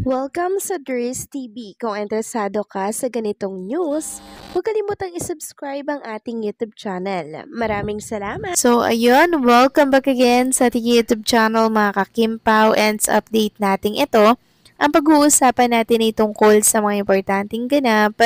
Welcome sa Dries TV. Kung interesado ka sa ganitong news, huwag kalimutang isubscribe ang ating YouTube channel. Maraming salamat! So, ayun, welcome back again sa ating YouTube channel mga kakimpaw, and sa update natin ito, ang pag-uusapan natin ay tungkol sa mga importanteng ganap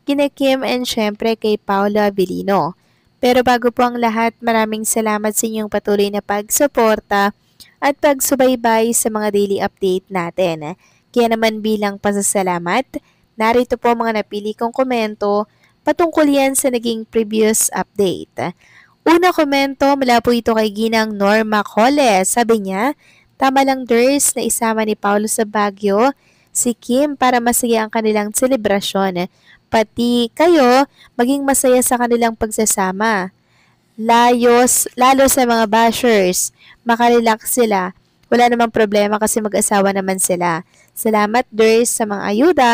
kina Kim and syempre kay Paolo Abilino. Pero bago po ang lahat, maraming salamat sa inyong patuloy na pagsuporta at pagsubaybay sa mga daily update natin. Kaya naman bilang pasasalamat, narito po mga napili kong komento patungkol yan sa naging previous update. Una komento mula po ito kay Ginang Norma Cole. Sabi niya, tama lang Ders na isama ni Paulo sa Baguio si Kim para masaya ang kanilang selebrasyon. Pati kayo maging masaya sa kanilang pagsasama. Lalo sa mga bashers, makarelax sila. Wala namang problema kasi mag-asawa naman sila. Salamat Ders sa mga ayuda.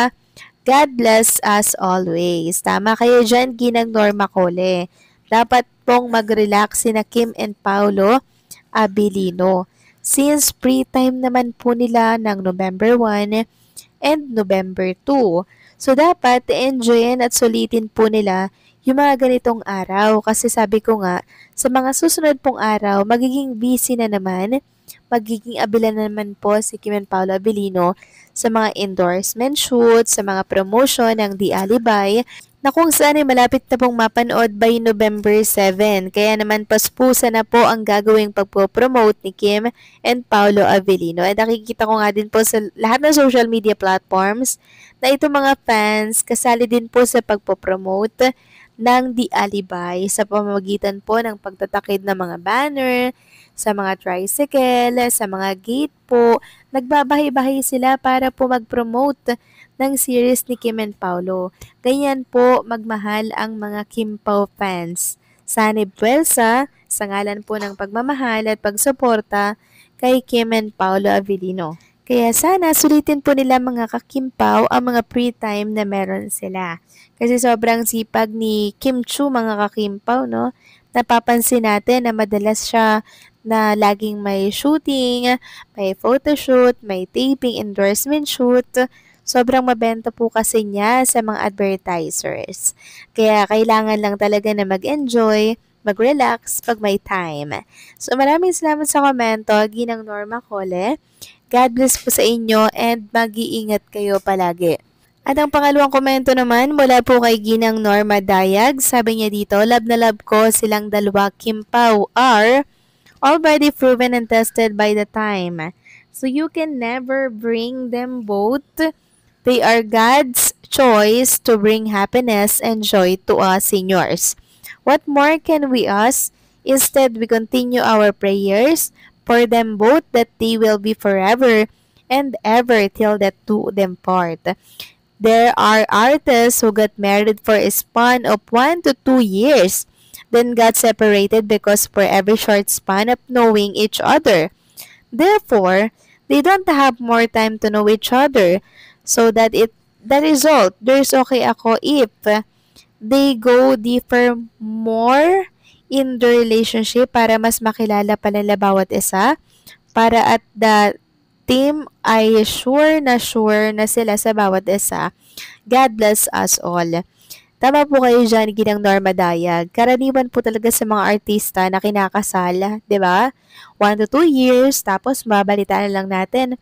God bless us always. Tama kayo dyan, Ginang Norma Cole. Dapat pong mag-relax sina Kim and Paolo Abilino. Since pre-time naman po nila ng November 1 and November 2. So dapat enjoyin at sulitin po nila yung mga ganitong araw. Kasi sabi ko nga, sa mga susunod pong araw, magiging busy na naman, magiging abila na naman po si Kim and Paolo Abilino sa mga endorsement shoots, sa mga promotion ng The Alibay, na kung saan ay malapit na pong mapanood by November 7. Kaya naman paspusa na po ang gagawing pagpo-promote ni Kim and Paolo Abilino. At nakikita ko nga din po sa lahat ng social media platforms na itong mga fans kasali din po sa pagpo-promote ng The Alibay sa pamamagitan po ng pagtatakid ng mga banner, sa mga tricycle, sa mga gate po. Nagbabahay-bahay sila para po mag-promote ng series ni Kim and Paolo. Ganyan po magmahal ang mga Kim Pao fans. Sanib Puelsa, sa ngalan po ng pagmamahal at pagsuporta kay Kim and Paolo Abilino. Kaya sana sulitin po nila mga kakimpaw ang mga pre-time na meron sila. Kasi sobrang sipag ni Kim Chu mga kakimpaw, no? Napapansin natin na madalas siya na laging may shooting, may photoshoot, may taping, endorsement shoot. Sobrang mabenta po kasi niya sa mga advertisers. Kaya kailangan lang talaga na mag-enjoy, mag-relax pag may time. So maraming salamat sa komento, Ginang Norma Cole. God bless po sa inyo and mag-iingat kayo palagi. At ang pangalawang komento naman mula po kay Ginang Norma Dayag. Sabi niya dito, love na love ko silang dalawa Kim Pao are already proven and tested by the time. So you can never bring them both. They are God's choice to bring happiness and joy to us seniors. What more can we ask? Instead, we continue our prayers for them both that they will be forever and ever till that two them part. There are artists who got married for a span of 1 to 2 years, then got separated because for every short span of knowing each other. Therefore, they don't have more time to know each other. So that the result, there's okay ako if they go deeper more in the relationship para mas makilala pa nila bawat isa, para at the team ay sure na sila sa bawat isa. God bless us all. Tama po kayo dyan, Ginang Norma Dayag. Karaniwan po talaga sa mga artista na kinakasal, di ba? 1 to 2 years, tapos mabalitaan lang natin,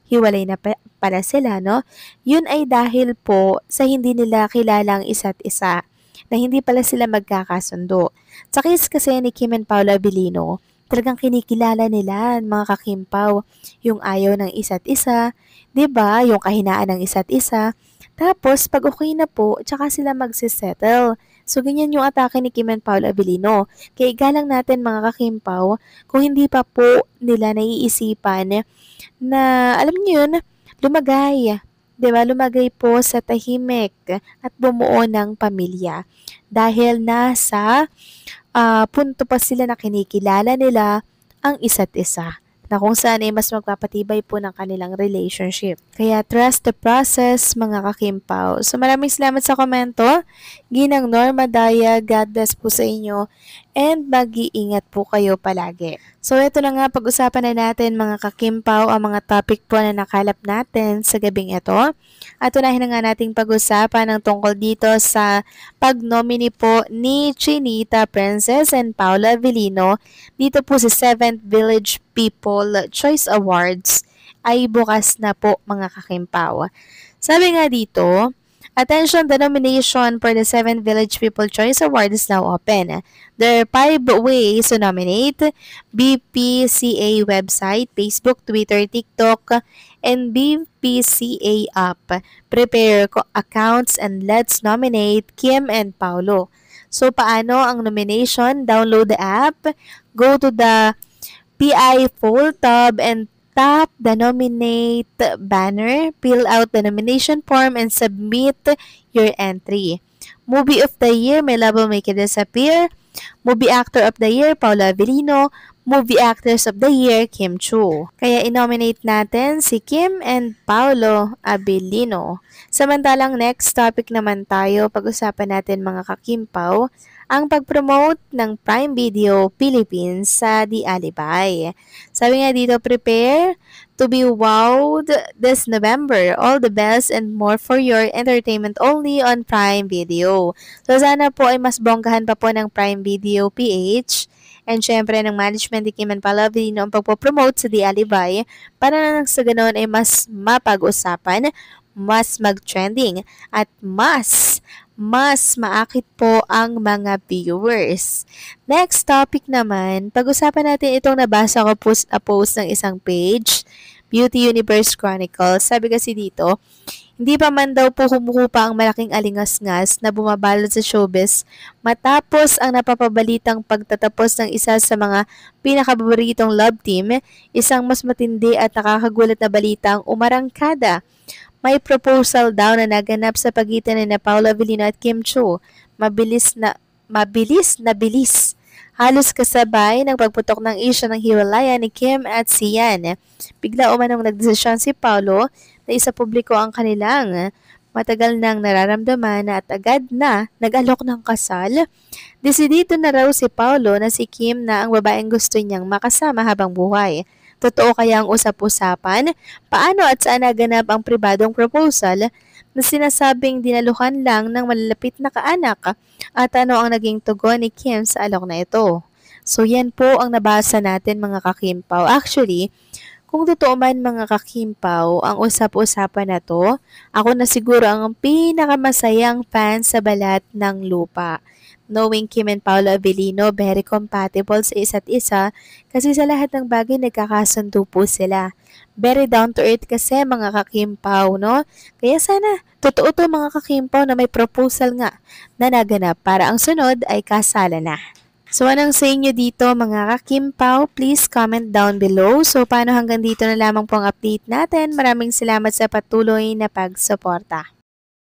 hiwalay na pala sila, no? Yun ay dahil po sa hindi nila kilala ang isa't isa, na hindi pala sila magkakasundo. Sa case kasi ni Kim and Paolo Abilino, talagang kinikilala nila mga kakimpaw yung ayaw ng isa't isa, 'di ba? Yung kahinaan ng isa't isa. Tapos pag okay na po, tsaka sila magse-settle. So ganyan yung atake ni Kim and Paolo Abilino. Kaya igalang natin mga kakimpaw kung hindi pa po nila naiisipan na alam niyo yun, lumagay. 'Di ba? Lumagay po sa tahimik at bumuo ng pamilya. Dahil nasa punto pa sila na kinikilala nila ang isa't isa, na kung saan ay mas magpapatibay po ng kanilang relationship. Kaya trust the process mga kakimpaw. So maraming salamat sa komento. Ginang Norma Daya, God bless po sa inyo. and mag-iingat po kayo palagi. So ito na nga, pag-usapan na natin mga kakimpaw ang mga topic po na nakalap natin sa gabing ito. At unahin na nga nating pag-usapan ang tungkol dito sa pag-nominee po ni Chinita Princess and Paula Avellino dito po sa 7th Village People Choice Awards ay bukas na po mga kakimpaw. Sabi nga dito, attention, the nomination for the 7th Village People Choice Award is now open. There are 5 ways to nominate: BPCA website, Facebook, Twitter, TikTok, and BPCA app. Prepare accounts and let's nominate Kim and Paulo. So, paano ang nomination? Download the app, go to the PI Full tab, and tap the nominate banner, fill out the nomination form, and submit your entry. Movie of the Year, My Love Will Make It Disappear. Movie Actor of the Year, Paula Avellino. Movie Actors of the Year, Kim Chu. Kaya inominate natin si Kim and Paulo Avellino. Samantalang next topic naman tayo, pag-usapan natin mga kakimpaw, ang pag-promote ng Prime Video Philippines sa The Alibay. Sabi nga dito, prepare to be wowed this November. All the best and more for your entertainment only on Prime Video. So sana po ay mas bonggahan pa po ng Prime Video PH and syempre ng management ni Kim and Paula Avellino ang pagpopromote sa The Alibay para na sa ganoon ay mas mapag-usapan, mas mag-trending at mas maakit po ang mga viewers. Next topic naman, pag-usapan natin itong nabasa ko post ng isang page, Beauty Universe Chronicles. Sabi kasi dito, hindi pa man daw po humuhupa ang malaking alingas-ngas na bumabalot sa showbiz matapos ang napapabalitang pagtatapos ng isa sa mga pinakapaboritong love team, isang mas matindi at nakakagulat na balitang umarangkada. May proposal daw na naganap sa pagitan ni Paula Avellino at Kim Chu. Mabilis na bilis. Halos kasabay ng pagputok ng isyu ng hiwalayan ni Kim at si Yan. Bigla umanong nagdesisyon si Paulo na isapubliko ang kanilang matagal nang nararamdaman at agad na nag-alok ng kasal. Desidido na raw si Paulo na si Kim na ang babaeng gusto niyang makasama habang buhay. Totoo kaya ang usap-usapan? Paano at saan naganap ang pribadong proposal na sinasabing dinaluhan lang ng malalapit na kaanak? At ano ang naging tugon ni Kim sa alok na ito? So yan po ang nabasa natin mga kakimpaw. Actually, kung totoo man mga kakimpaw, ang usap-usapan na to, ako na siguro ang pinakamasayang fan sa balat ng lupa. Knowing Kim and Paula Avellino, very compatible sa isa't isa kasi sa lahat ng bagay nagkakasundo po sila. Very down to earth kasi mga kakimpaw, no? Kaya sana, totoo to mga kakimpaw na may proposal nga na naganap para ang sunod ay kasala na. So anong sa inyo dito mga kakimpaw? Please comment down below. So paano hanggang dito na lamang po ang update natin. Maraming salamat sa patuloy na pagsuporta.